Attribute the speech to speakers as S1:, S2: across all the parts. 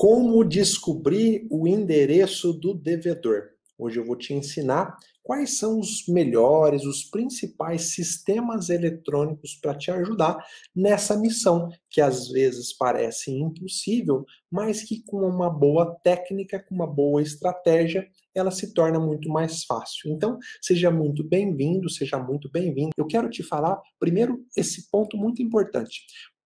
S1: Como descobrir o endereço do devedor? Hoje eu vou te ensinar quais são os melhores, os principais sistemas eletrônicos para te ajudar nessa missão, que às vezes parece impossível, mas que com uma boa técnica, com uma boa estratégia, ela se torna muito mais fácil. Então, seja muito bem-vindo, seja muito bem-vindo. Eu quero te falar, primeiro, esse ponto muito importante.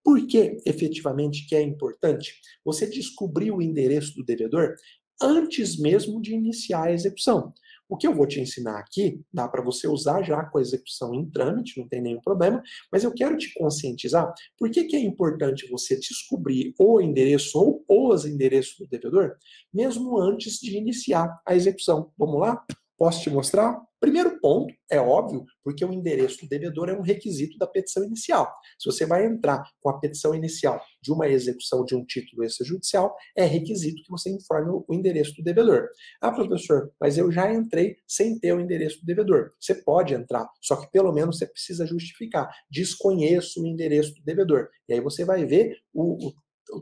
S1: Por que efetivamente que é importante você descobrir o endereço do devedor antes mesmo de iniciar a execução? O que eu vou te ensinar aqui, dá para você usar já com a execução em trâmite, não tem nenhum problema, mas eu quero te conscientizar por que é importante você descobrir o endereço ou os endereços do devedor, mesmo antes de iniciar a execução. Vamos lá? Posso te mostrar? Primeiro ponto, é óbvio, porque o endereço do devedor é um requisito da petição inicial. Se você vai entrar com a petição inicial de uma execução de um título extrajudicial, é requisito que você informe o endereço do devedor. Ah, professor, mas eu já entrei sem ter o endereço do devedor. Você pode entrar, só que pelo menos você precisa justificar. Desconheço o endereço do devedor. E aí você vai ver o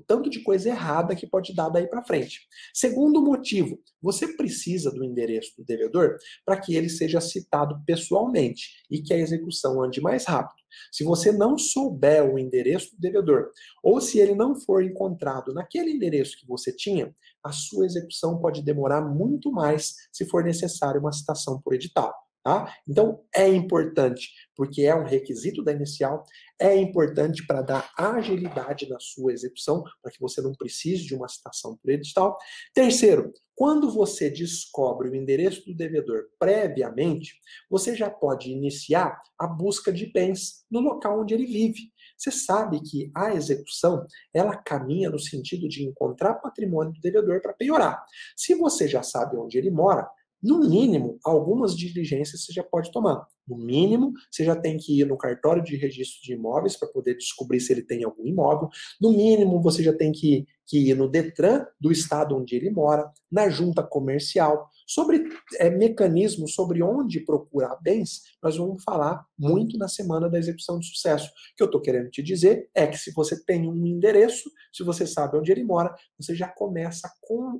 S1: tanto de coisa errada que pode dar daí para frente. Segundo motivo, você precisa do endereço do devedor para que ele seja citado pessoalmente e que a execução ande mais rápido. Se você não souber o endereço do devedor, ou se ele não for encontrado naquele endereço que você tinha, a sua execução pode demorar muito mais se for necessário uma citação por edital. Tá? Então, é importante, porque é um requisito da inicial, é importante para dar agilidade na sua execução, para que você não precise de uma citação por edital. Terceiro, quando você descobre o endereço do devedor previamente, você já pode iniciar a busca de bens no local onde ele vive. Você sabe que a execução, ela caminha no sentido de encontrar patrimônio do devedor para penhorar. Se você já sabe onde ele mora, no mínimo, algumas diligências você já pode tomar. No mínimo, você já tem que ir no cartório de registro de imóveis para poder descobrir se ele tem algum imóvel. No mínimo, você já tem que ir no Detran do estado onde ele mora, na junta comercial. Sobre mecanismos, sobre onde procurar bens, nós vamos falar muito na semana da execução de sucesso. O que eu estou querendo te dizer é que se você tem um endereço, se você sabe onde ele mora, você já começa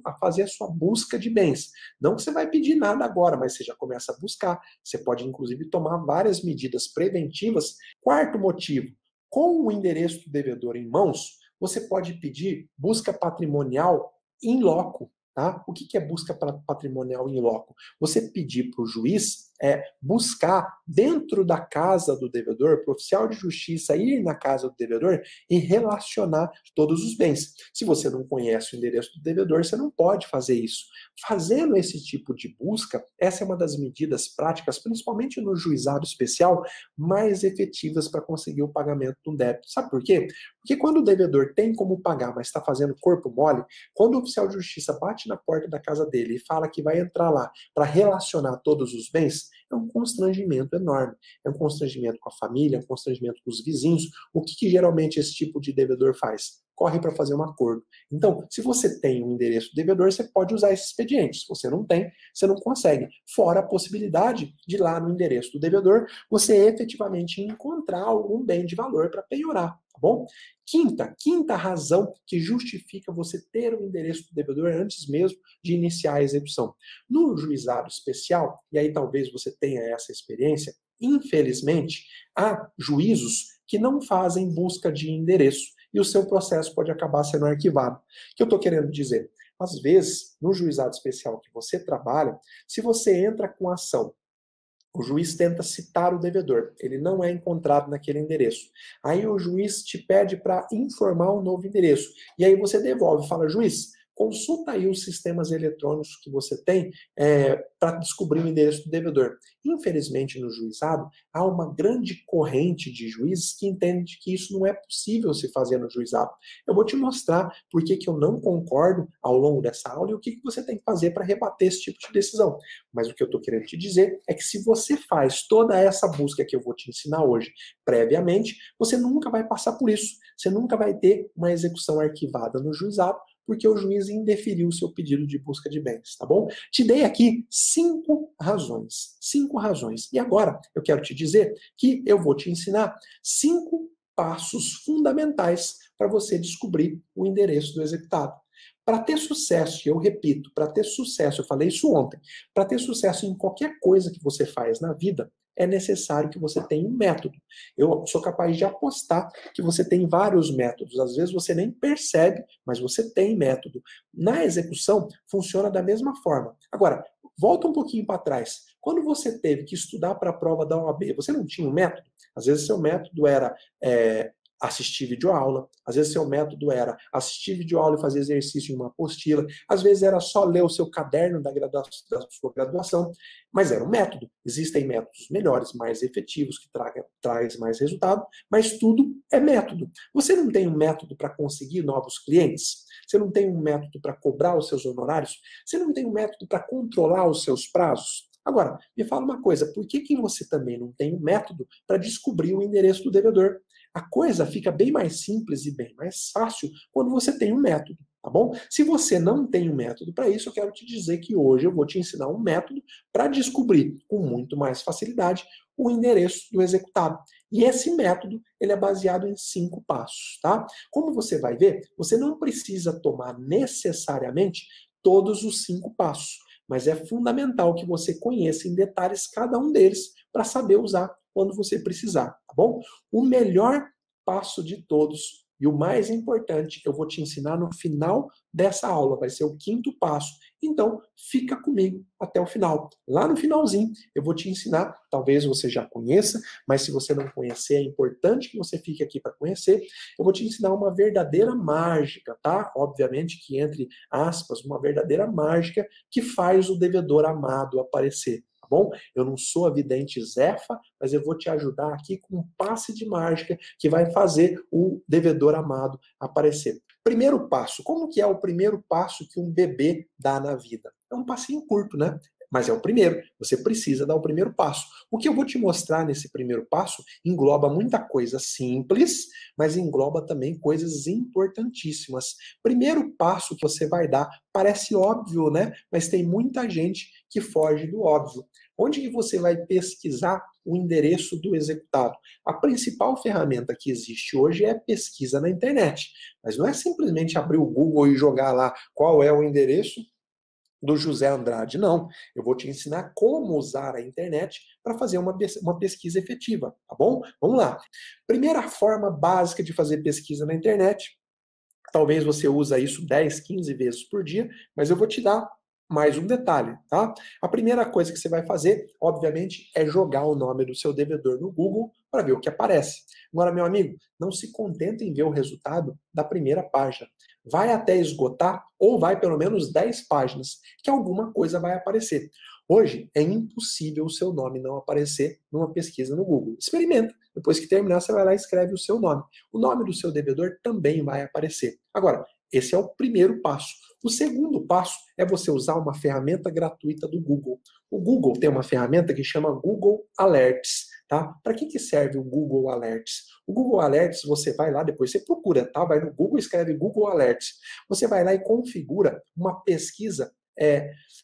S1: a fazer a sua busca de bens. Não que você vai pedir nada agora, mas você já começa a buscar. Você pode, inclusive, tomar várias medidas preventivas. Quarto motivo, com o endereço do devedor em mãos, você pode pedir busca patrimonial in loco. Tá? O que é busca patrimonial in loco? Você pedir para o juiz buscar dentro da casa do devedor, para o oficial de justiça ir na casa do devedor e relacionar todos os bens. Se você não conhece o endereço do devedor, você não pode fazer isso. Fazendo esse tipo de busca, essa é uma das medidas práticas, principalmente no juizado especial, mais efetivas para conseguir o pagamento do débito. Sabe por quê? Porque quando o devedor tem como pagar, mas está fazendo corpo mole, quando o oficial de justiça bate na porta da casa dele e fala que vai entrar lá para relacionar todos os bens, é um constrangimento enorme. É um constrangimento com a família, é um constrangimento com os vizinhos. O que geralmente esse tipo de devedor faz? Corre para fazer um acordo. Então, se você tem um endereço do devedor, você pode usar esse expediente. Se você não tem, você não consegue. Fora a possibilidade de lá no endereço do devedor, você efetivamente encontrar algum bem de valor para penhorar, tá bom? Quinta razão que justifica você ter o endereço do devedor antes mesmo de iniciar a execução. No juizado especial, e aí talvez você tenha essa experiência, infelizmente, há juízos que não fazem busca de endereço e o seu processo pode acabar sendo arquivado. O que eu estou querendo dizer? Às vezes, no juizado especial que você trabalha, se você entra com ação, o juiz tenta citar o devedor, ele não é encontrado naquele endereço. Aí o juiz te pede para informar um novo endereço. E aí você devolve, fala, juiz, consulta aí os sistemas eletrônicos que você tem para descobrir o endereço do devedor. Infelizmente, no juizado, há uma grande corrente de juízes que entende que isso não é possível se fazer no juizado. Eu vou te mostrar por que eu não concordo ao longo dessa aula e o que você tem que fazer para rebater esse tipo de decisão. Mas o que eu estou querendo te dizer é que se você faz toda essa busca que eu vou te ensinar hoje previamente, você nunca vai passar por isso. Você nunca vai ter uma execução arquivada no juizado, porque o juiz indeferiu o seu pedido de busca de bens, tá bom? Te dei aqui 5 razões. 5 razões. E agora eu quero te dizer que eu vou te ensinar 5 passos fundamentais para você descobrir o endereço do executado. Para ter sucesso, e eu repito, para ter sucesso, eu falei isso ontem, para ter sucesso em qualquer coisa que você faz na vida, é necessário que você tenha um método. Eu sou capaz de apostar que você tem vários métodos. Às vezes você nem percebe, mas você tem método. Na execução, funciona da mesma forma. Agora, volta um pouquinho para trás. Quando você teve que estudar para a prova da OAB, você não tinha um método? Às vezes seu método era assistir videoaula, às vezes seu método era assistir videoaula e fazer exercício em uma apostila, às vezes era só ler o seu caderno da sua graduação, mas era um método. Existem métodos melhores, mais efetivos, que traz mais resultado, mas tudo é método. Você não tem um método para conseguir novos clientes? Você não tem um método para cobrar os seus honorários? Você não tem um método para controlar os seus prazos? Agora, me fala uma coisa, por que você também não tem um método para descobrir o endereço do devedor? A coisa fica bem mais simples e bem mais fácil quando você tem um método, tá bom? Se você não tem um método para isso, eu quero te dizer que hoje eu vou te ensinar um método para descobrir com muito mais facilidade o endereço do executado. E esse método, ele é baseado em 5 passos, tá? Como você vai ver, você não precisa tomar necessariamente todos os 5 passos, mas é fundamental que você conheça em detalhes cada um deles para saber usar quando você precisar, tá bom? O melhor passo de todos e o mais importante eu vou te ensinar no final dessa aula, vai ser o 5º passo. Então, fica comigo até o final. Lá no finalzinho, eu vou te ensinar, talvez você já conheça, mas se você não conhecer, é importante que você fique aqui para conhecer. Eu vou te ensinar uma verdadeira mágica, tá? Obviamente que entre aspas, uma verdadeira mágica que faz o devedor amado aparecer. Bom? Eu não sou a vidente Zefa, mas eu vou te ajudar aqui com um passe de mágica que vai fazer o devedor amado aparecer. Primeiro passo. Como que é o primeiro passo que um bebê dá na vida? É um passinho curto, né? Mas é o primeiro. Você precisa dar o primeiro passo. O que eu vou te mostrar nesse primeiro passo engloba muita coisa simples, mas engloba também coisas importantíssimas. Primeiro passo que você vai dar parece óbvio, né? Mas tem muita gente que foge do óbvio. Onde que você vai pesquisar o endereço do executado? A principal ferramenta que existe hoje é pesquisa na internet. Mas não é simplesmente abrir o Google e jogar lá qual é o endereço do José Andrade. Não, eu vou te ensinar como usar a internet para fazer uma pesquisa efetiva, tá bom? Vamos lá. Primeira forma básica de fazer pesquisa na internet, talvez você use isso 10, 15 vezes por dia, mas eu vou te dar mais um detalhe, tá? A primeira coisa que você vai fazer, obviamente, é jogar o nome do seu devedor no Google para ver o que aparece. Agora, meu amigo, não se contente em ver o resultado da primeira página. Vai até esgotar ou vai pelo menos 10 páginas, que alguma coisa vai aparecer. Hoje é impossível o seu nome não aparecer numa pesquisa no Google. Experimenta. Depois que terminar, você vai lá e escreve o seu nome. O nome do seu devedor também vai aparecer. Agora, esse é o primeiro passo. O segundo passo é você usar uma ferramenta gratuita do Google. O Google tem uma ferramenta que chama Google Alerts, tá? Para que serve o Google Alerts? O Google Alerts, você vai lá, depois você procura, tá? Vai no Google e escreve Google Alerts. Você vai lá e configura uma pesquisa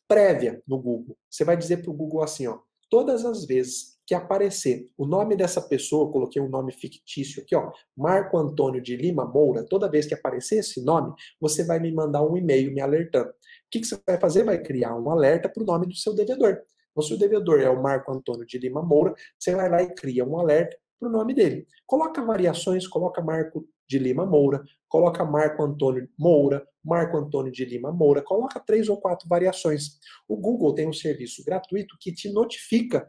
S1: prévia no Google. Você vai dizer para o Google assim, ó, todas as vezes que aparecer o nome dessa pessoa, eu coloquei um nome fictício aqui, ó, Marco Antônio de Lima Moura, toda vez que aparecer esse nome, você vai me mandar um e-mail me alertando. O que você vai fazer? Vai criar um alerta para o nome do seu devedor. Então, se o devedor é o Marco Antônio de Lima Moura, você vai lá e cria um alerta para o nome dele. Coloca variações, coloca Marco de Lima Moura, coloca Marco Antônio Moura, Marco Antônio de Lima Moura, coloca 3 ou 4 variações. O Google tem um serviço gratuito que te notifica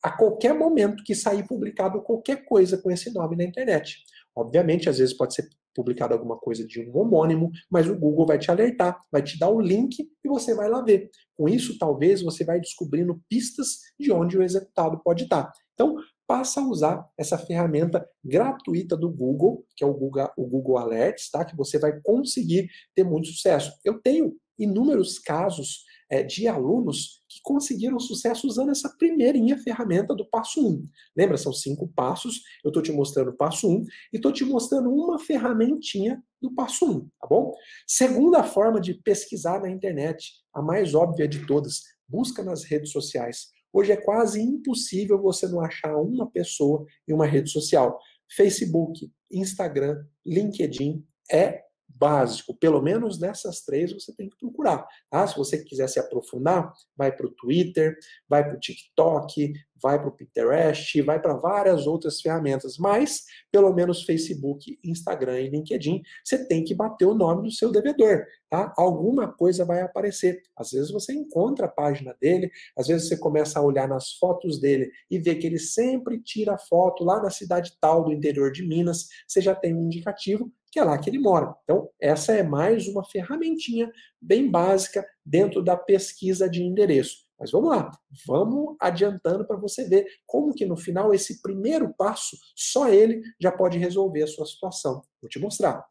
S1: a qualquer momento que sair publicado qualquer coisa com esse nome na internet. Obviamente, às vezes pode ser publicado alguma coisa de um homônimo, mas o Google vai te alertar, vai te dar o link e você vai lá ver. Com isso, talvez você vai descobrindo pistas de onde o executado pode estar. Então, passa a usar essa ferramenta gratuita do Google, que é o Google Alerts, tá? Que você vai conseguir ter muito sucesso. Eu tenho inúmeros casos de alunos que conseguiram sucesso usando essa primeirinha ferramenta do passo 1. Lembra, são 5 passos, eu estou te mostrando o passo 1 e estou te mostrando uma ferramentinha do passo 1, tá bom? Segunda forma de pesquisar na internet, a mais óbvia de todas, busca nas redes sociais. Hoje é quase impossível você não achar uma pessoa em uma rede social. Facebook, Instagram, LinkedIn, é básico, pelo menos nessas três você tem que procurar. Tá? Se você quiser se aprofundar, vai para o Twitter, vai para o TikTok, vai para o Pinterest, vai para várias outras ferramentas, mas pelo menos Facebook, Instagram e LinkedIn, você tem que bater o nome do seu devedor, tá? Alguma coisa vai aparecer. Às vezes você encontra a página dele, às vezes você começa a olhar nas fotos dele e vê que ele sempre tira foto lá na cidade tal do interior de Minas, você já tem um indicativo que é lá que ele mora. Então, essa é mais uma ferramentinha bem básica dentro da pesquisa de endereço. Mas vamos lá, vamos adiantando para você ver como que no final esse primeiro passo, só ele já pode resolver a sua situação. Vou te mostrar.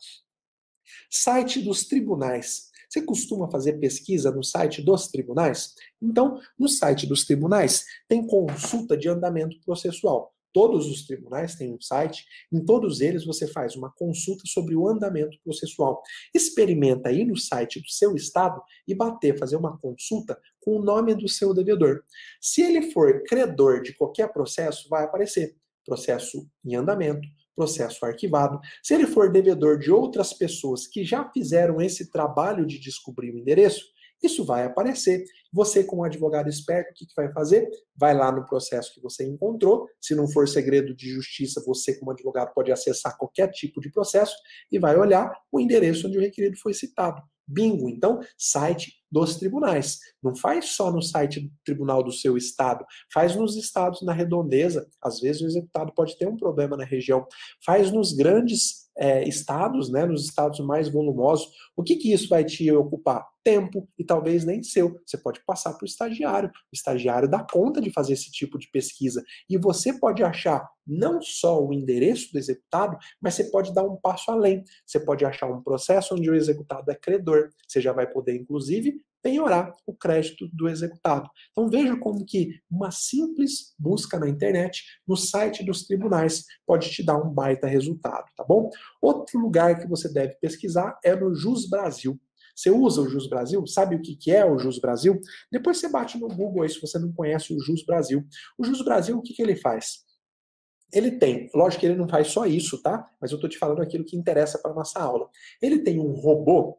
S1: Site dos tribunais. Você costuma fazer pesquisa no site dos tribunais? Então, no site dos tribunais tem consulta de andamento processual. Todos os tribunais têm um site, em todos eles você faz uma consulta sobre o andamento processual. Experimenta ir no site do seu estado e fazer uma consulta com o nome do seu devedor. Se ele for credor de qualquer processo, vai aparecer processo em andamento, processo arquivado. Se ele for devedor de outras pessoas que já fizeram esse trabalho de descobrir o endereço, isso vai aparecer. Você, como advogado esperto, o que vai fazer? Vai lá no processo que você encontrou. Se não for segredo de justiça, você, como advogado, pode acessar qualquer tipo de processo e vai olhar o endereço onde o requerido foi citado. Bingo! Então, site dos tribunais. Não faz só no site do tribunal do seu estado, faz nos estados na redondeza. Às vezes o executado pode ter um problema na região. Faz nos grandes estados, né, nos estados mais volumosos. O que isso vai te ocupar? Tempo e talvez nem seu. Você pode passar para o estagiário. O estagiário dá conta de fazer esse tipo de pesquisa. E você pode achar não só o endereço do executado, mas você pode dar um passo além. Você pode achar um processo onde o executado é credor. Você já vai poder, inclusive, penhorar o crédito do executado. Então veja como que uma simples busca na internet, no site dos tribunais, pode te dar um baita resultado, tá bom? Outro lugar que você deve pesquisar é no Jus Brasil. Você usa o Jus Brasil? Sabe o que é o Jus Brasil? Depois você bate no Google aí se você não conhece o Jus Brasil. O Jus Brasil, o que ele faz? Ele tem, lógico que ele não faz só isso, tá? Mas eu estou te falando aquilo que interessa para a nossa aula. Ele tem um robô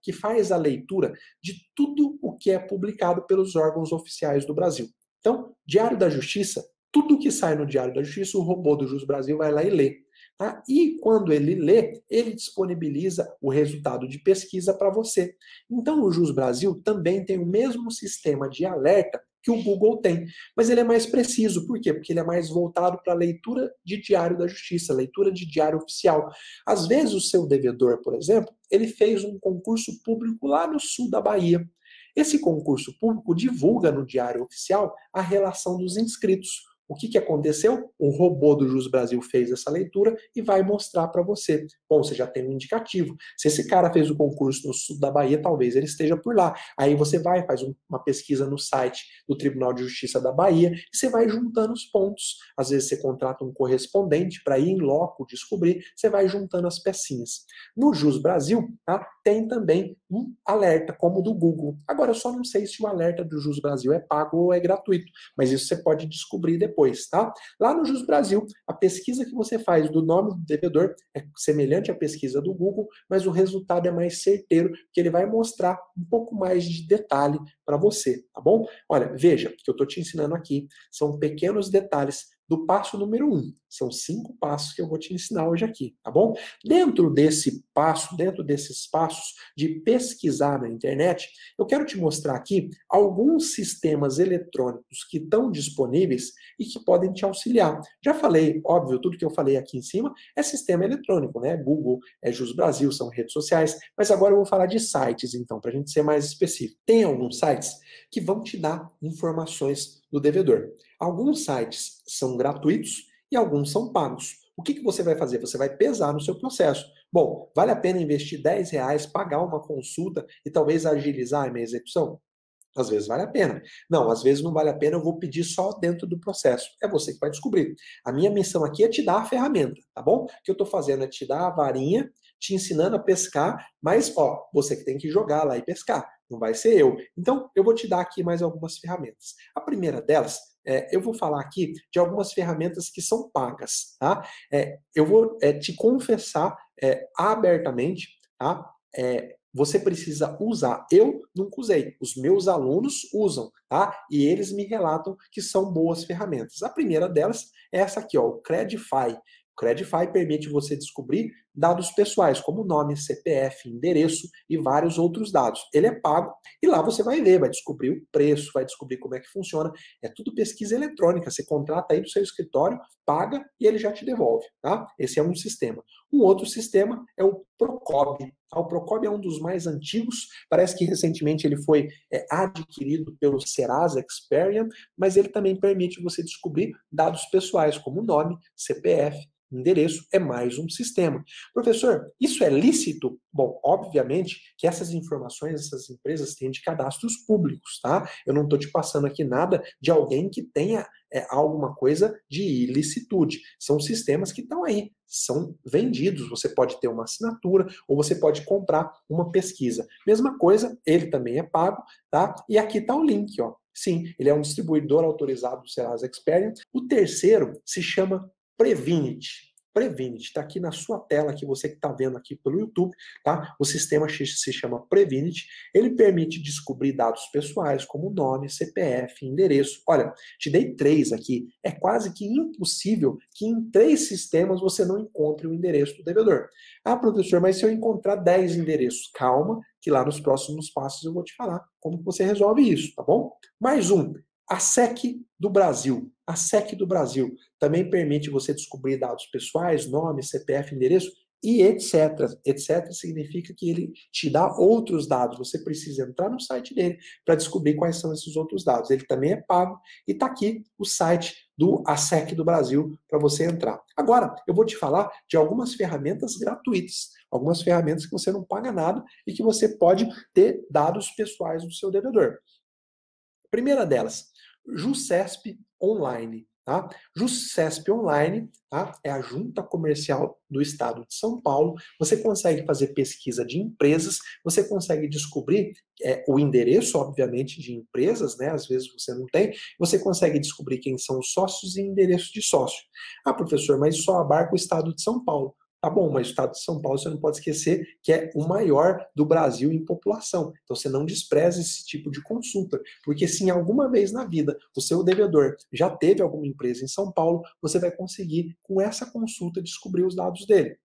S1: que faz a leitura de tudo o que é publicado pelos órgãos oficiais do Brasil. Então, Diário da Justiça, tudo que sai no Diário da Justiça, o robô do Jus Brasil vai lá e lê. Tá? E quando ele lê, ele disponibiliza o resultado de pesquisa para você. Então, o Jus Brasil também tem o mesmo sistema de alerta que o Google tem. Mas ele é mais preciso. Por quê? Porque ele é mais voltado para a leitura de Diário da Justiça, leitura de diário oficial. Às vezes o seu devedor, por exemplo, ele fez um concurso público lá no sul da Bahia. Esse concurso público divulga no Diário Oficial a relação dos inscritos. O que aconteceu? O robô do Jus Brasil fez essa leitura e vai mostrar para você. Bom, você já tem um indicativo. Se esse cara fez o concurso no sul da Bahia, talvez ele esteja por lá. Aí você vai, faz uma pesquisa no site do Tribunal de Justiça da Bahia e você vai juntando os pontos. Às vezes você contrata um correspondente para ir em loco descobrir, você vai juntando as pecinhas. No Jus Brasil, tá, tem também um alerta, como o do Google. Agora, eu só não sei se o alerta do Jus Brasil é pago ou é gratuito, mas isso você pode descobrir depois, tá? Lá no Jus Brasil, a pesquisa que você faz do nome do devedor é semelhante à pesquisa do Google, mas o resultado é mais certeiro, porque ele vai mostrar um pouco mais de detalhe para você, tá bom? Olha, veja, o que eu estou te ensinando aqui são pequenos detalhes do passo número 1. São 5 passos que eu vou te ensinar hoje aqui, tá bom? Dentro desses passos de pesquisar na internet, eu quero te mostrar aqui alguns sistemas eletrônicos que estão disponíveis e que podem te auxiliar. Já falei, óbvio, tudo que eu falei aqui em cima é sistema eletrônico, né? Google, Jus Brasil, são redes sociais, mas agora eu vou falar de sites, então, para a gente ser mais específico. Tem alguns sites que vão te dar informações do devedor. Alguns sites são gratuitos e alguns são pagos. O que você vai fazer? Você vai pesar no seu processo. Bom, vale a pena investir R$ 10, pagar uma consulta e talvez agilizar a minha execução? Às vezes vale a pena. Não, às vezes não vale a pena, eu vou pedir só dentro do processo. É você que vai descobrir. A minha missão aqui é te dar a ferramenta, tá bom? O que eu estou fazendo é te dar a varinha, te ensinando a pescar, mas, ó, você que tem que jogar lá e pescar. Não vai ser eu. Então, eu vou te dar aqui mais algumas ferramentas. A primeira delas, eu vou falar aqui de algumas ferramentas que são pagas, tá? Eu vou te confessar abertamente, tá? Você precisa usar. Eu nunca usei. Os meus alunos usam, tá? E eles me relatam que são boas ferramentas. A primeira delas é essa aqui, ó, o Credify. O Credify permite você descobrir dados pessoais, como nome, CPF, endereço e vários outros dados. Ele é pago e lá você vai ver, vai descobrir o preço, vai descobrir como é que funciona. É tudo pesquisa eletrônica. Você contrata aí do seu escritório, paga e ele já te devolve, tá? Esse é um sistema. Um outro sistema é o Procob. O Procob é um dos mais antigos, parece que recentemente ele foi adquirido pelo Serasa Experian, mas ele também permite você descobrir dados pessoais, como nome, CPF, endereço, é mais um sistema. Professor, isso é lícito? Bom, obviamente que essas informações, essas empresas têm de cadastros públicos, tá? Eu não estou te passando aqui nada de alguém que tenha alguma coisa de ilicitude. São sistemas que estão aí, são vendidos. Você pode ter uma assinatura ou você pode comprar uma pesquisa. Mesma coisa, ele também é pago, tá? E aqui está o link, ó. Sim, ele é um distribuidor autorizado do Serasa Experian. O terceiro se chama Previnit. Previnit, está aqui na sua tela, que você que está vendo aqui pelo YouTube, tá? O sistema se chama Previnit. Ele permite descobrir dados pessoais, como nome, CPF, endereço. Olha, te dei 3 aqui. É quase que impossível que em 3 sistemas você não encontre o endereço do devedor. Ah, professor, mas se eu encontrar 10 endereços? Calma, que lá nos próximos passos eu vou te falar como você resolve isso, tá bom? Mais um. A SEC do Brasil. A SEC do Brasil também permite você descobrir dados pessoais, nome, CPF, endereço e etc. Etc. significa que ele te dá outros dados. Você precisa entrar no site dele para descobrir quais são esses outros dados. Ele também é pago e está aqui o site do ASEC do Brasil para você entrar. Agora, eu vou te falar de algumas ferramentas gratuitas, algumas ferramentas que você não paga nada e que você pode ter dados pessoais do seu devedor. Primeira delas, JuCesp Online. Tá? JuCesp Online, tá? É a Junta Comercial do Estado de São Paulo. Você consegue fazer pesquisa de empresas, você consegue descobrir o endereço, obviamente, de empresas, né? Às vezes você não tem. Você consegue descobrir quem são os sócios e endereço de sócio. Ah, professor, mas só abarca o Estado de São Paulo. Tá bom, mas o estado de São Paulo você não pode esquecer que é o maior do Brasil em população. Então você não despreze esse tipo de consulta, porque se em alguma vez na vida o seu devedor já teve alguma empresa em São Paulo, você vai conseguir com essa consulta descobrir os dados dele.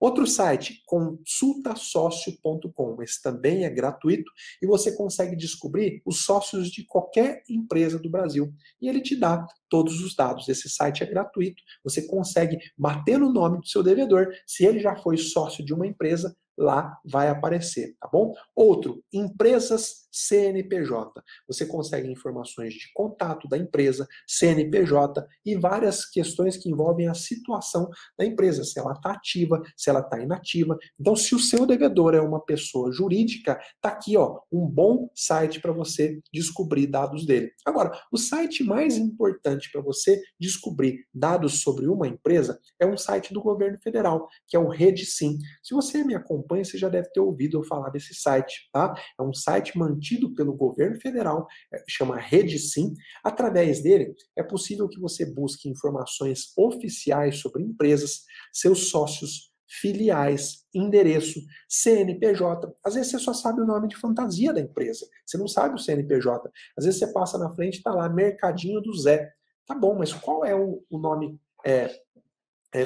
S1: Outro site, consultasócio.com, esse também é gratuito e você consegue descobrir os sócios de qualquer empresa do Brasil. E ele te dá todos os dados. Esse site é gratuito, você consegue bater no nome do seu devedor. Se ele já foi sócio de uma empresa, lá vai aparecer, tá bom? Outro, empresas CNPJ. Você consegue informações de contato da empresa, CNPJ e várias questões que envolvem a situação da empresa, se ela está ativa, se ela está inativa. Então, se o seu devedor é uma pessoa jurídica, tá aqui, ó, um bom site para você descobrir dados dele. Agora, o site mais importante para você descobrir dados sobre uma empresa é um site do governo federal, que é o RedeSim. Se você me acompanha, você já deve ter ouvido eu falar desse site, tá? É um site mantido pelo governo federal, chama RedeSim. Através dele, é possível que você busque informações oficiais sobre empresas, seus sócios, filiais, endereço, CNPJ. Às vezes você só sabe o nome de fantasia da empresa, você não sabe o CNPJ. Às vezes você passa na frente e está lá, Mercadinho do Zé. Tá bom, mas qual é o nome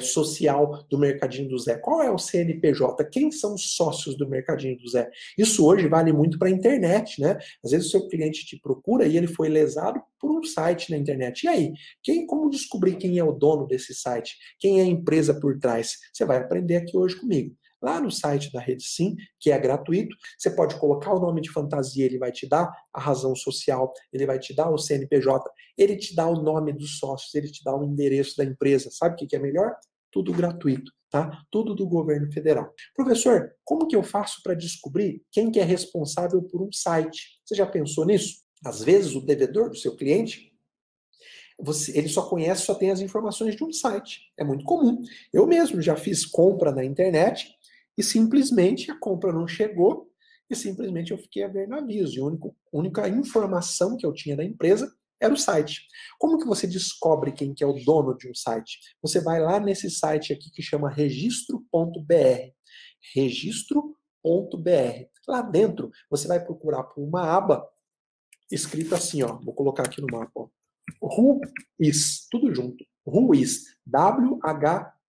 S1: social do Mercadinho do Zé? Qual é o CNPJ? Quem são os sócios do Mercadinho do Zé? Isso hoje vale muito para a internet, né? Às vezes o seu cliente te procura e ele foi lesado por um site na internet. E aí? Como descobrir quem é o dono desse site? Quem é a empresa por trás? Você vai aprender aqui hoje comigo. Lá no site da RedeSim, que é gratuito, você pode colocar o nome de fantasia, ele vai te dar a razão social, ele vai te dar o CNPJ, ele te dá o nome dos sócios, ele te dá o endereço da empresa. Sabe o que é melhor? Tudo gratuito, tá? Tudo do governo federal. Professor, como que eu faço para descobrir quem que é responsável por um site? Você já pensou nisso? Às vezes o devedor do seu cliente ele só conhece, só tem as informações de um site. É muito comum. Eu mesmo já fiz compra na internet e simplesmente a compra não chegou e simplesmente eu fiquei a ver navios. E a única informação que eu tinha da empresa era o site. Como que você descobre quem que é o dono de um site? Você vai lá nesse site aqui que chama registro.br. registro.br. Lá dentro, você vai procurar por uma aba escrita assim, ó, vou colocar aqui no mapa, ó, RUIS, tudo junto, RUIS,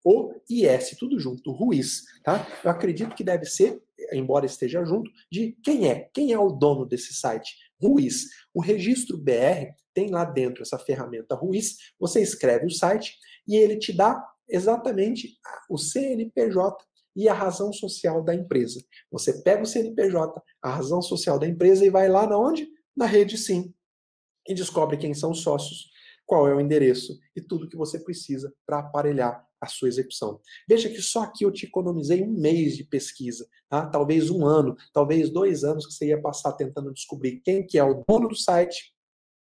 S1: WHOIS, tudo junto, RUIS, tá? Eu acredito que deve ser, embora esteja junto, de quem é o dono desse site? RUIS. O registro BR tem lá dentro essa ferramenta RUIS, você escreve o site e ele te dá exatamente o CNPJ e a razão social da empresa. Você pega o CNPJ, a razão social da empresa e vai lá na onde? Na rede Sim. E descobre quem são os sócios, qual é o endereço e tudo que você precisa para aparelhar a sua execução. Veja que só aqui eu te economizei um mês de pesquisa, tá? Talvez um ano, talvez 2 anos que você ia passar tentando descobrir quem que é o dono do site,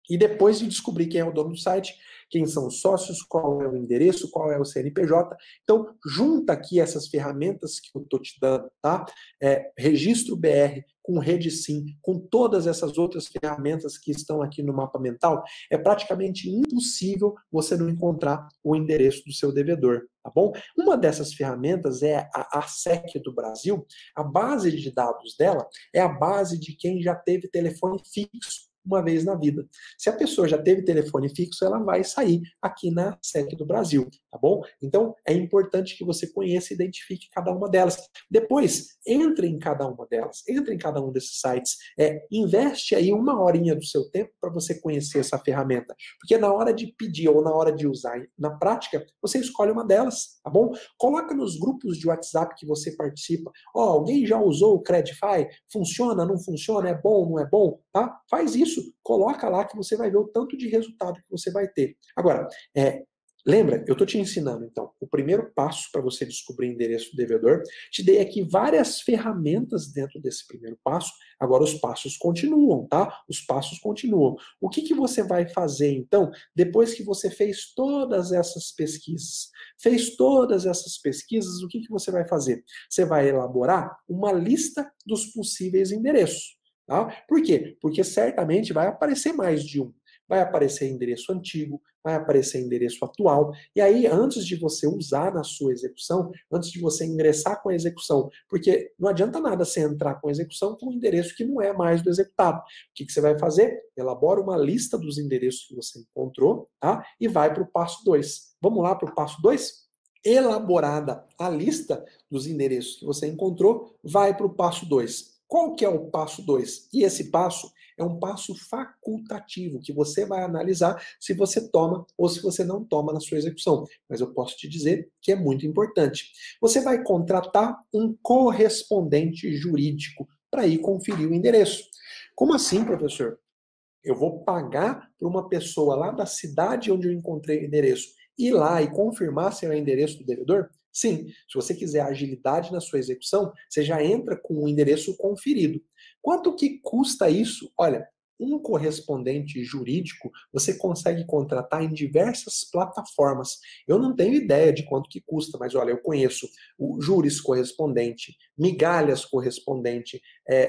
S1: e depois de descobrir quem é o dono do site, quem são os sócios, qual é o endereço, qual é o CNPJ. Então, junta aqui essas ferramentas que eu estou te dando, tá? Registro BR, com Rede Sim, com todas essas outras ferramentas que estão aqui no mapa mental, é praticamente impossível você não encontrar o endereço do seu devedor, tá bom? Uma dessas ferramentas é a ASEC do Brasil. A base de dados dela é a base de quem já teve telefone fixo uma vez na vida. Se a pessoa já teve telefone fixo, ela vai sair aqui na SEC do Brasil, tá bom? Então, é importante que você conheça e identifique cada uma delas. Depois, entre em cada uma delas, entre em cada um desses sites, investe aí 1 horinha do seu tempo para você conhecer essa ferramenta, porque na hora de pedir ou na hora de usar na prática, você escolhe uma delas, tá bom? Coloca nos grupos de WhatsApp que você participa, alguém já usou o Credify? Funciona, não funciona? É bom, não é bom? Tá? Faz isso. Coloca lá que você vai ver o tanto de resultado que você vai ter. Agora, lembra, eu estou te ensinando, então, o primeiro passo para você descobrir o endereço do devedor. Te dei aqui várias ferramentas dentro desse primeiro passo. Agora os passos continuam, tá? Os passos continuam. O que você vai fazer, então, depois que você fez todas essas pesquisas? Fez todas essas pesquisas, o que você vai fazer? Você vai elaborar uma lista dos possíveis endereços. Tá? Por quê? Porque certamente vai aparecer mais de um. Vai aparecer endereço antigo, vai aparecer endereço atual. E aí, antes de você usar na sua execução, antes de você ingressar com a execução, porque não adianta nada você entrar com a execução com um endereço que não é mais do executado. O que você vai fazer? Elabora uma lista dos endereços que você encontrou, tá? E vai para o passo 2. Vamos lá para o passo 2? Elaborada a lista dos endereços que você encontrou, vai para o passo 2. Qual que é o passo 2? E esse passo é um passo facultativo, que você vai analisar se você toma ou se você não toma na sua execução. Mas eu posso te dizer que é muito importante. Você vai contratar um correspondente jurídico para ir conferir o endereço. Como assim, professor? Eu vou pagar para uma pessoa lá da cidade onde eu encontrei o endereço ir lá e confirmar se é o endereço do devedor? Sim, se você quiser agilidade na sua execução, você já entra com o endereço conferido. Quanto que custa isso? Olha, um correspondente jurídico você consegue contratar em diversas plataformas. Eu não tenho ideia de quanto que custa, mas olha, eu conheço o Juris Correspondente, Migalhas Correspondente,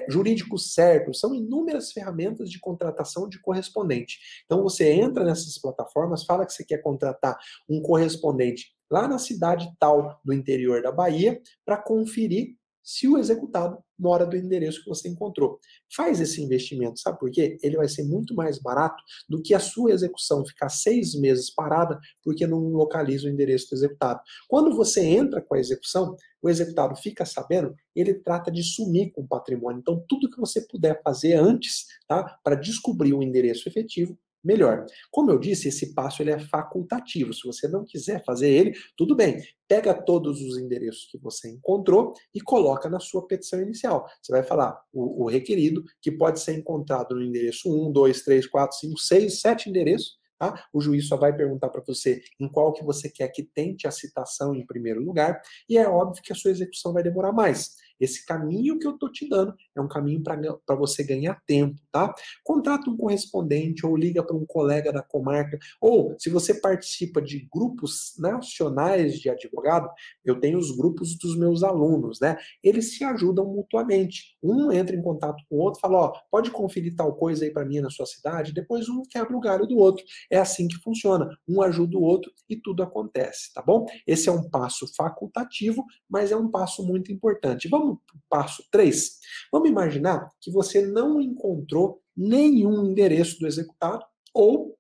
S1: Jurídico Certo, são inúmeras ferramentas de contratação de correspondente. Então você entra nessas plataformas, fala que você quer contratar um correspondente lá na cidade tal do interior da Bahia para conferir se o executado mora do endereço que você encontrou. Faz esse investimento, sabe por quê? Ele vai ser muito mais barato do que a sua execução ficar 6 meses parada porque não localiza o endereço do executado. Quando você entra com a execução, o executado fica sabendo, ele trata de sumir com o patrimônio. Então, tudo que você puder fazer antes, tá, para descobrir o endereço efetivo, melhor. Como eu disse, esse passo ele é facultativo. Se você não quiser fazer ele, tudo bem. Pega todos os endereços que você encontrou e coloca na sua petição inicial. Você vai falar o requerido, que pode ser encontrado no endereço 1, 2, 3, 4, 5, 6, 7 endereços. Tá? O juiz só vai perguntar para você em qual que você quer que tente a citação em primeiro lugar, e é óbvio que a sua execução vai demorar mais. Esse caminho que eu estou te dando é um caminho para você ganhar tempo, tá? Contrata um correspondente ou liga para um colega da comarca, ou se você participa de grupos nacionais de advogado, eu tenho os grupos dos meus alunos, né? Eles se ajudam mutuamente. Um entra em contato com o outro, fala, ó, pode conferir tal coisa aí para mim na sua cidade, depois um quebra o galho do outro. É assim que funciona. Um ajuda o outro e tudo acontece, tá bom? Esse é um passo facultativo, mas é um passo muito importante. Vamos para o passo 3? Vamos imaginar que você não encontrou nenhum endereço do executado ou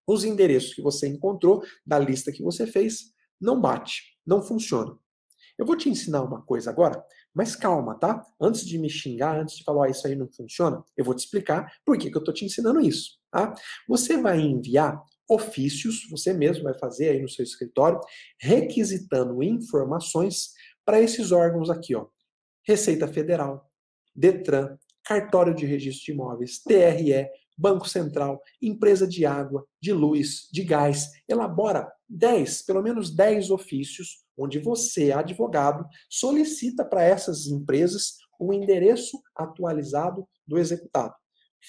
S1: os endereços que você encontrou da lista que você fez não bate, não funciona. Eu vou te ensinar uma coisa agora, mas calma, tá? Antes de me xingar, antes de falar, oh, isso aí não funciona, eu vou te explicar por que eu estou te ensinando isso, tá? Você vai enviar ofícios, você mesmo vai fazer aí no seu escritório, requisitando informações para esses órgãos aqui, ó. Receita Federal, Detran, Cartório de Registro de Imóveis, TRE, Banco Central, empresa de água, de luz, de gás. Elabora 10, pelo menos 10 ofícios, onde você, advogado, solicita para essas empresas o endereço atualizado do executado.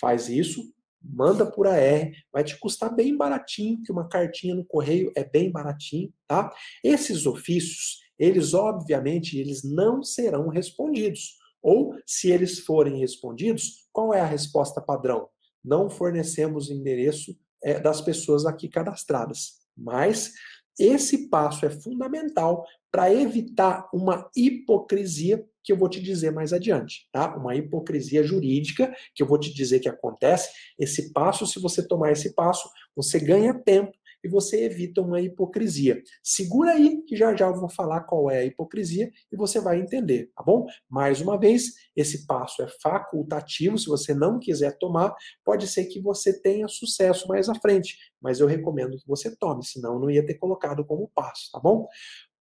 S1: Faz isso, manda por AR, vai te custar bem baratinho, que uma cartinha no correio é bem baratinho, tá? Esses ofícios, eles obviamente, eles não serão respondidos. Ou, se eles forem respondidos, qual é a resposta padrão? Não fornecemos o endereço das pessoas aqui cadastradas. Mas esse passo é fundamental para evitar uma hipocrisia que eu vou te dizer mais adiante, tá? Uma hipocrisia jurídica que eu vou te dizer que acontece. Esse passo, se você tomar esse passo, você ganha tempo e você evita uma hipocrisia. Segura aí que já já eu vou falar qual é a hipocrisia e você vai entender, tá bom? Mais uma vez, esse passo é facultativo, se você não quiser tomar, pode ser que você tenha sucesso mais à frente, mas eu recomendo que você tome, senão eu não ia ter colocado como passo, tá bom?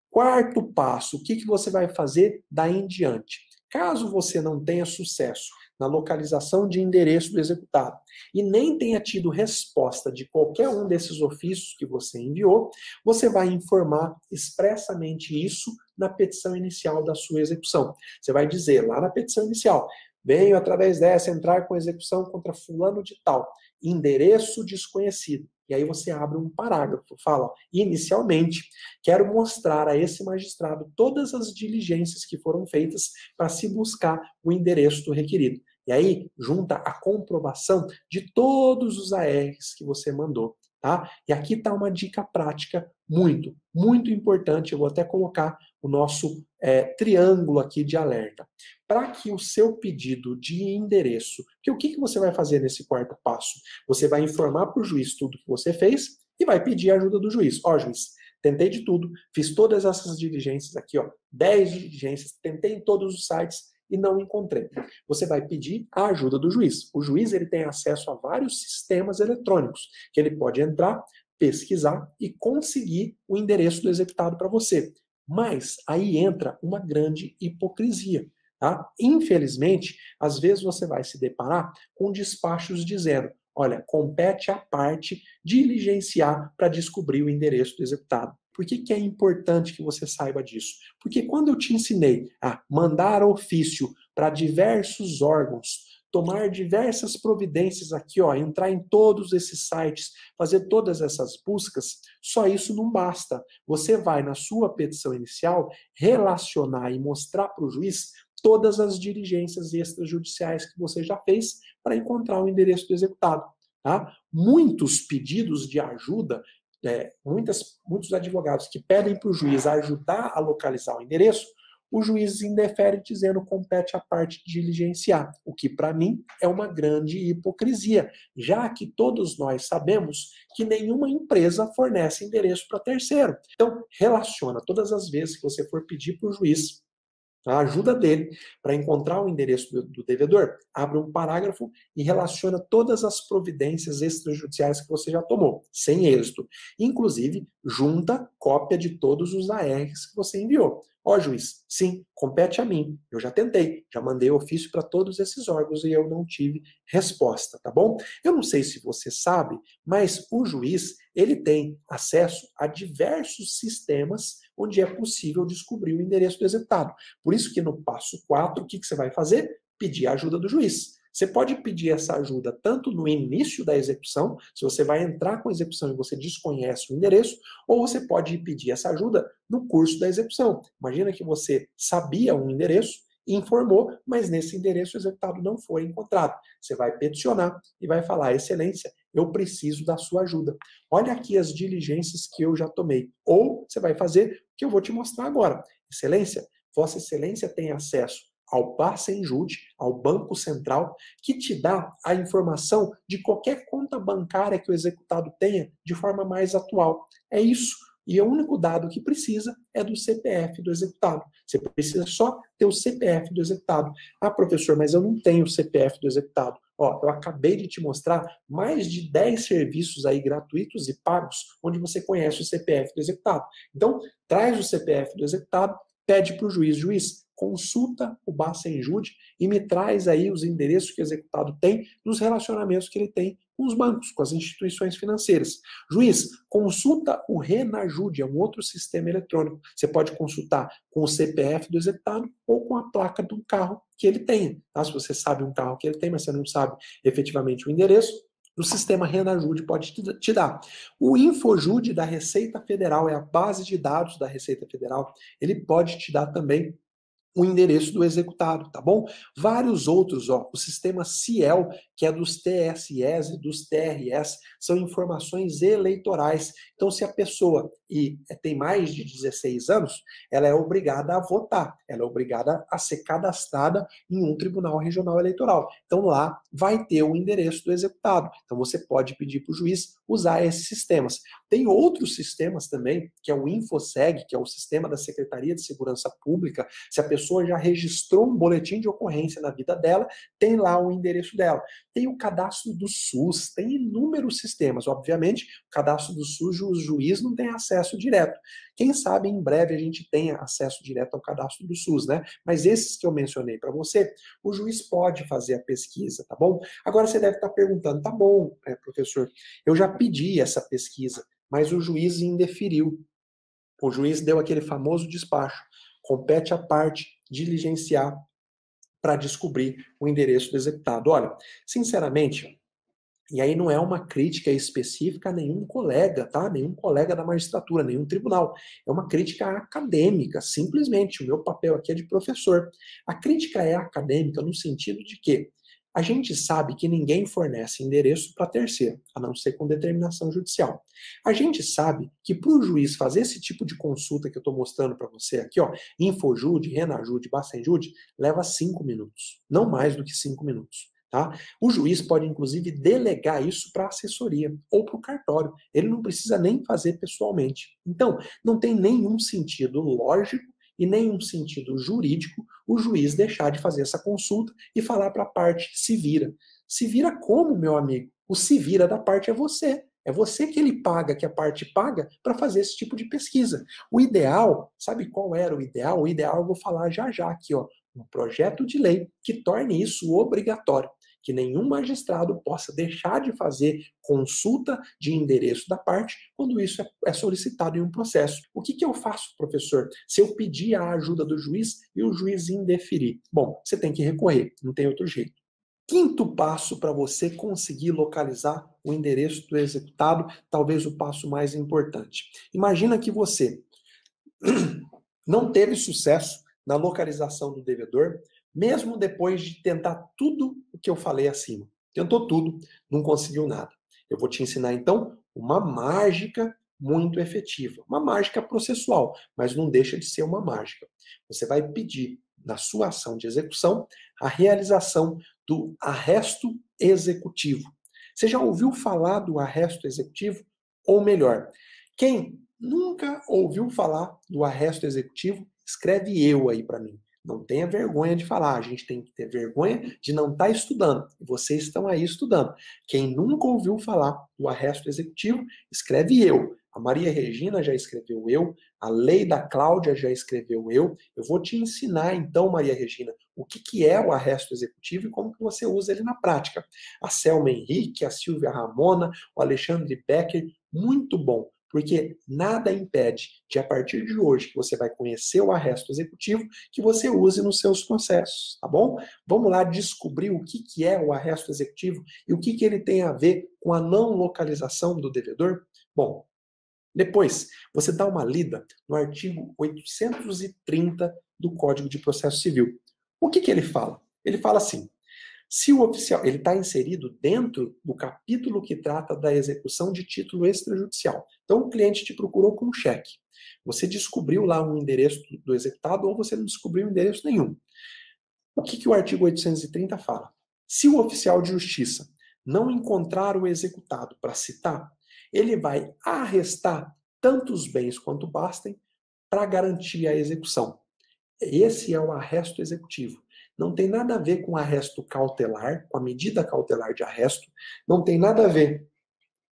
S1: Quarto passo, o que você vai fazer daí em diante? Caso você não tenha sucesso na localização de endereço do executado e nem tenha tido resposta de qualquer um desses ofícios que você enviou, você vai informar expressamente isso na petição inicial da sua execução. Você vai dizer lá na petição inicial, venho através dessa entrar com execução contra fulano de tal, endereço desconhecido. E aí você abre um parágrafo, fala, inicialmente, quero mostrar a esse magistrado todas as diligências que foram feitas para se buscar o endereço do requerido. E aí, junta a comprovação de todos os ARs que você mandou, tá? E aqui está uma dica prática muito importante. Eu vou até colocar o nosso triângulo aqui de alerta. Para que o seu pedido de endereço, que o que você vai fazer nesse quarto passo? Você vai informar para o juiz tudo que você fez e vai pedir a ajuda do juiz. Ó, juiz, tentei de tudo, fiz todas essas diligências aqui, ó, 10 diligências, tentei em todos os sites e não encontrei. Você vai pedir a ajuda do juiz. O juiz ele tem acesso a vários sistemas eletrônicos que ele pode entrar, pesquisar e conseguir o endereço do executado para você. Mas aí entra uma grande hipocrisia. Tá? Infelizmente, às vezes você vai se deparar com despachos dizendo, olha, compete à parte diligenciar para descobrir o endereço do executado. Por que é importante que você saiba disso? Porque quando eu te ensinei a mandar ofício para diversos órgãos, tomar diversas providências aqui, ó, entrar em todos esses sites, fazer todas essas buscas, só isso não basta. Você vai, na sua petição inicial, relacionar e mostrar para o juiz todas as diligências extrajudiciais que você já fez para encontrar o endereço do executado. Tá? Muitos pedidos de ajuda, muitos advogados que pedem para o juiz ajudar a localizar o endereço, o juiz indefere dizendo compete à parte diligenciar, o que para mim é uma grande hipocrisia, já que todos nós sabemos que nenhuma empresa fornece endereço para terceiro. Então, relaciona todas as vezes que você for pedir para o juiz a ajuda dele para encontrar o endereço do devedor, abre um parágrafo e relaciona todas as providências extrajudiciais que você já tomou, sem êxito. Inclusive, junta cópia de todos os ARs que você enviou. Ó, juiz, sim, compete a mim. Eu já tentei, já mandei ofício para todos esses órgãos e eu não tive resposta, tá bom? Eu não sei se você sabe, mas o juiz, ele tem acesso a diversos sistemas onde é possível descobrir o endereço do executado. Por isso que no passo 4, o que você vai fazer? Pedir a ajuda do juiz. Você pode pedir essa ajuda tanto no início da execução, se você vai entrar com a execução e você desconhece o endereço, ou você pode pedir essa ajuda no curso da execução. Imagina que você sabia um endereço, informou, mas nesse endereço o executado não foi encontrado. Você vai peticionar e vai falar: Excelência, eu preciso da sua ajuda. Olha aqui as diligências que eu já tomei. Ou você vai fazer o que eu vou te mostrar agora. Excelência, Vossa Excelência tem acesso ao Bacenjude, ao Banco Central, que te dá a informação de qualquer conta bancária que o executado tenha de forma mais atual. É isso. E o único dado que precisa é do CPF do executado. Você precisa só ter o CPF do executado. Ah, professor, mas eu não tenho o CPF do executado. Ó, eu acabei de te mostrar mais de 10 serviços aí gratuitos e pagos onde você conhece o CPF do executado. Então, traz o CPF do executado, pede para o juiz, consulta o Bacenjude e me traz aí os endereços que o executado tem nos relacionamentos que ele tem com os bancos, com as instituições financeiras. Juiz, consulta o Renajude, é um outro sistema eletrônico. Você pode consultar com o CPF do executado ou com a placa do carro que ele tenha. Tá? Se você sabe um carro que ele tem, mas você não sabe efetivamente o endereço, o sistema Renajude pode te dar. O Infojude da Receita Federal é a base de dados da Receita Federal. Ele pode te dar também o endereço do executado, tá bom? Vários outros, ó, o sistema Ciel, que é dos TSEs e dos TRS, são informações eleitorais. Então, se a pessoa tem mais de 16 anos, ela é obrigada a votar, ela é obrigada a ser cadastrada em um tribunal regional eleitoral. Então, lá vai ter o endereço do executado. Então, você pode pedir para o juiz usar esses sistemas. Tem outros sistemas também, que é o InfoSeg, que é o sistema da Secretaria de Segurança Pública. Se a pessoa já registrou um boletim de ocorrência na vida dela, tem lá o endereço dela. Tem o cadastro do SUS, tem inúmeros sistemas. Obviamente, o cadastro do SUS, o juiz não tem acesso direto. Quem sabe em breve a gente tenha acesso direto ao cadastro do SUS, né? Mas esses que eu mencionei para você, o juiz pode fazer a pesquisa, tá bom? Agora você deve estar perguntando, tá bom, professor, eu já pedi essa pesquisa, mas o juiz indeferiu. O juiz deu aquele famoso despacho. Compete à parte diligenciar para descobrir o endereço do executado. Olha, sinceramente, e aí não é uma crítica específica a nenhum colega, tá? Nenhum colega da magistratura, nenhum tribunal. É uma crítica acadêmica, simplesmente. O meu papel aqui é de professor. A crítica é acadêmica no sentido de que a gente sabe que ninguém fornece endereço para terceiro, a não ser com determinação judicial. A gente sabe que para o juiz fazer esse tipo de consulta que eu estou mostrando para você aqui, ó, Infojude, Renajude, Bacenjude, leva 5 minutos. Não mais do que 5 minutos. Tá? O juiz pode, inclusive, delegar isso para a assessoria ou para o cartório. Ele não precisa nem fazer pessoalmente. Então, não tem nenhum sentido lógico e nenhum sentido jurídico o juiz deixar de fazer essa consulta e falar para a parte: se vira. Se vira como, meu amigo? O se vira da parte é você. É você que ele paga, que a parte paga, para fazer esse tipo de pesquisa. O ideal, sabe qual era o ideal? O ideal eu vou falar já já aqui, ó. Um projeto de lei que torne isso obrigatório, que nenhum magistrado possa deixar de fazer consulta de endereço da parte quando isso é solicitado em um processo. O que eu faço, professor, se eu pedir a ajuda do juiz e o juiz indeferir? Bom, você tem que recorrer, não tem outro jeito. Quinto passo para você conseguir localizar o endereço do executado, talvez o passo mais importante. Imagina que você não teve sucesso na localização do devedor, mesmo depois de tentar tudo o que eu falei acima. Tentou tudo, não conseguiu nada. Eu vou te ensinar então uma mágica muito efetiva, uma mágica processual, mas não deixa de ser uma mágica. Você vai pedir na sua ação de execução a realização do arresto executivo. Você já ouviu falar do arresto executivo? Ou melhor, quem nunca ouviu falar do arresto executivo, escreve eu aí para mim. Não tenha vergonha de falar, a gente tem que ter vergonha de não estar estudando. E vocês estão aí estudando. Quem nunca ouviu falar do arresto executivo, escreve eu. A Maria Regina já escreveu eu, a Leida Cláudia já escreveu eu. Eu vou te ensinar então, Maria Regina, o que é o arresto executivo e como que você usa ele na prática. A Selma Henrique, a Silvia Ramona, o Alexandre Becker, muito bom. Porque nada impede de, a partir de hoje, que você vai conhecer o arresto executivo, que você use nos seus processos, tá bom? Vamos lá descobrir o que é o arresto executivo e o que ele tem a ver com a não localização do devedor? Bom, depois, você dá uma lida no artigo 830 do Código de Processo Civil. O que ele fala? Ele fala assim: se o oficial, ele está inserido dentro do capítulo que trata da execução de título extrajudicial. Então, o cliente te procurou com um cheque. Você descobriu lá um endereço do executado ou você não descobriu endereço nenhum. O que o artigo 830 fala? Se o oficial de justiça não encontrar o executado para citar, ele vai arrestar tantos bens quanto bastem para garantir a execução. Esse é o arresto executivo. Não tem nada a ver com arresto cautelar, com a medida cautelar de arresto, não tem nada a ver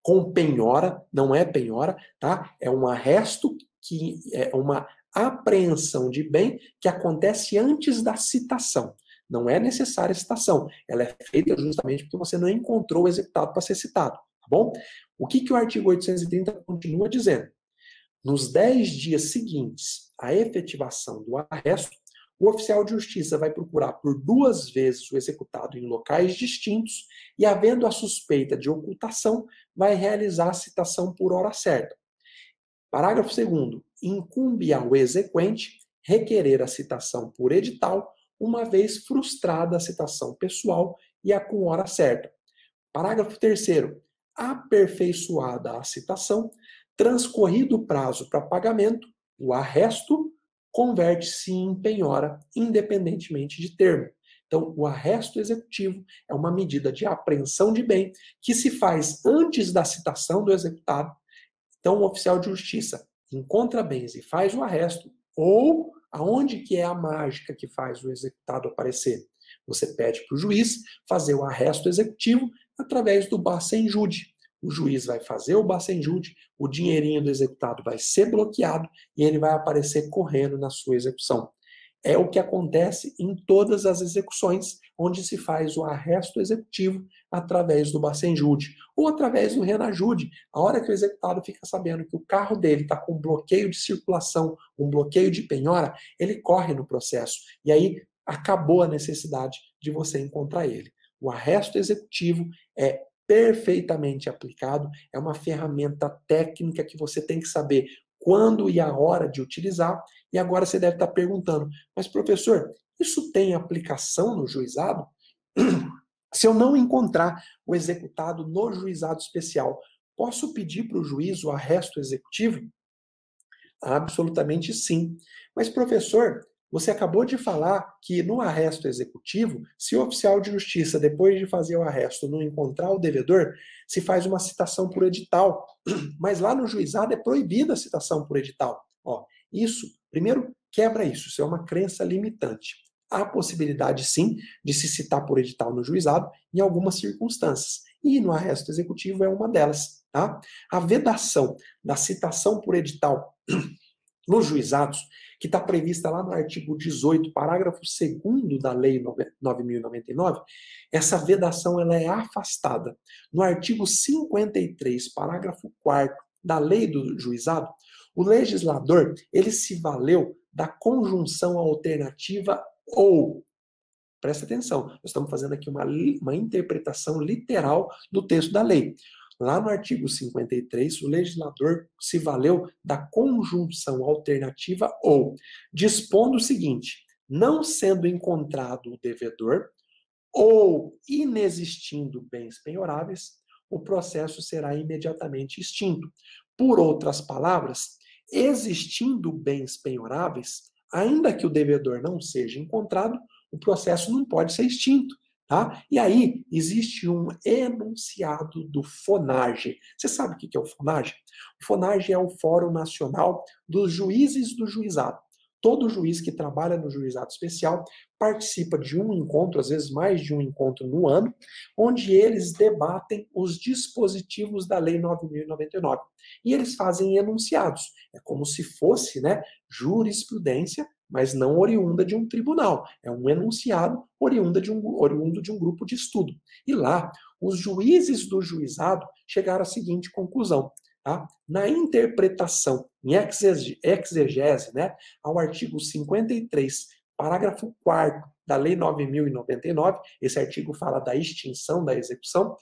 S1: com penhora, não é penhora, tá? É um arresto que é uma apreensão de bem que acontece antes da citação. Não é necessária a citação, ela é feita justamente porque você não encontrou o executado para ser citado, tá bom? O que o artigo 830 continua dizendo? Nos 10 dias seguintes à efetivação do arresto, o oficial de justiça vai procurar por 2 vezes o executado em locais distintos e, havendo a suspeita de ocultação, vai realizar a citação por hora certa. Parágrafo 2º. Incumbe ao exequente requerer a citação por edital, uma vez frustrada a citação pessoal e a com hora certa. Parágrafo 3º. Aperfeiçoada a citação, transcorrido o prazo para pagamento, o arresto converte-se em penhora, independentemente de termo. Então, o arresto executivo é uma medida de apreensão de bem que se faz antes da citação do executado. Então, o oficial de justiça encontra bens e faz o arresto, ou aonde que é a mágica que faz o executado aparecer? Você pede para o juiz fazer o arresto executivo através do Bacen-Jude. O juiz vai fazer o Bacen-Jude, o dinheirinho do executado vai ser bloqueado e ele vai aparecer correndo na sua execução. É o que acontece em todas as execuções onde se faz o arresto executivo através do Bacen-Jude ou através do Renajude. A hora que o executado fica sabendo que o carro dele está com bloqueio de circulação, um bloqueio de penhora, ele corre no processo. E aí acabou a necessidade de você encontrar ele. O arresto executivo é perfeitamente aplicado, é uma ferramenta técnica que você tem que saber quando e a hora de utilizar. E agora você deve estar perguntando, mas professor, isso tem aplicação no juizado? Se eu não encontrar o executado no juizado especial, posso pedir para o juiz o arresto executivo? Absolutamente sim. Mas professor, você acabou de falar que no arresto executivo, se o oficial de justiça, depois de fazer o arresto, não encontrar o devedor, se faz uma citação por edital. Mas lá no juizado é proibida a citação por edital. Ó, isso, primeiro, quebra isso. Isso é uma crença limitante. Há possibilidade, sim, de se citar por edital no juizado em algumas circunstâncias. E no arresto executivo é uma delas. Tá? A vedação da citação por edital nos juizados, que está prevista lá no artigo 18, parágrafo 2º da Lei 9.099, essa vedação ela é afastada. No artigo 53, parágrafo 4º da Lei do Juizado, o legislador ele se valeu da conjunção alternativa ou. Presta atenção, nós estamos fazendo aqui uma interpretação literal do texto da lei. Lá no artigo 53, o legislador se valeu da conjunção alternativa ou, dispondo o seguinte: não sendo encontrado o devedor ou inexistindo bens penhoráveis, o processo será imediatamente extinto. Por outras palavras, existindo bens penhoráveis, ainda que o devedor não seja encontrado, o processo não pode ser extinto. Tá? E aí, existe um enunciado do FONAGE. Você sabe o que é o FONAGE? O FONAGE é o Fórum Nacional dos Juízes do Juizado. Todo juiz que trabalha no juizado especial participa de um encontro, às vezes mais de um encontro no ano, onde eles debatem os dispositivos da Lei 9.099. E eles fazem enunciados. É como se fosse, né, jurisprudência, mas não oriunda de um tribunal. É um enunciado oriundo de um grupo de estudo. E lá, os juízes do juizado chegaram à seguinte conclusão: Tá? Na interpretação, em exegese, né, ao artigo 53, parágrafo 4º da Lei 9.099, esse artigo fala da extinção da execução,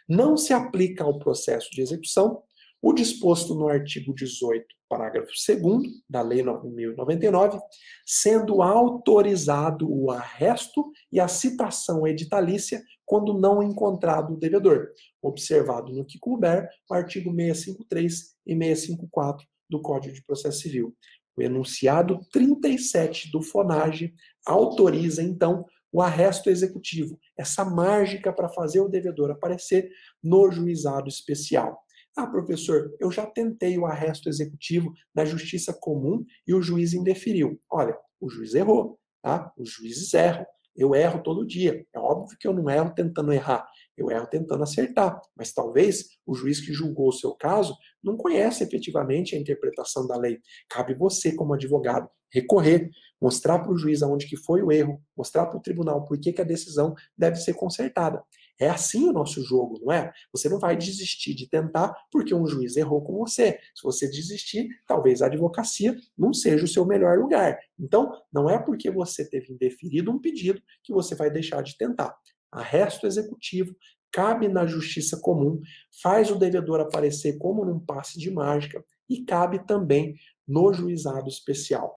S1: não se aplica ao processo de execução o disposto no artigo 18, parágrafo 2º da Lei 9.099, sendo autorizado o arresto e a citação editalícia quando não encontrado o devedor, observado no que couber o artigo 653 e 654 do Código de Processo Civil. O enunciado 37 do FONAGE autoriza, então, o arresto executivo, essa mágica para fazer o devedor aparecer no juizado especial. Ah, professor, eu já tentei o arresto executivo na justiça comum e o juiz indeferiu. Olha, o juiz errou, tá? Os juízes erram. Eu erro todo dia. É óbvio que eu não erro tentando errar, eu erro tentando acertar. Mas talvez o juiz que julgou o seu caso não conhece efetivamente a interpretação da lei. Cabe você, como advogado, recorrer, mostrar para o juiz aonde que foi o erro, mostrar para o tribunal por que a decisão deve ser consertada. É assim o nosso jogo, não é? Você não vai desistir de tentar porque um juiz errou com você. Se você desistir, talvez a advocacia não seja o seu melhor lugar. Então, não é porque você teve indeferido um pedido que você vai deixar de tentar. Arresto executivo cabe na justiça comum, faz o devedor aparecer como num passe de mágica e cabe também no juizado especial.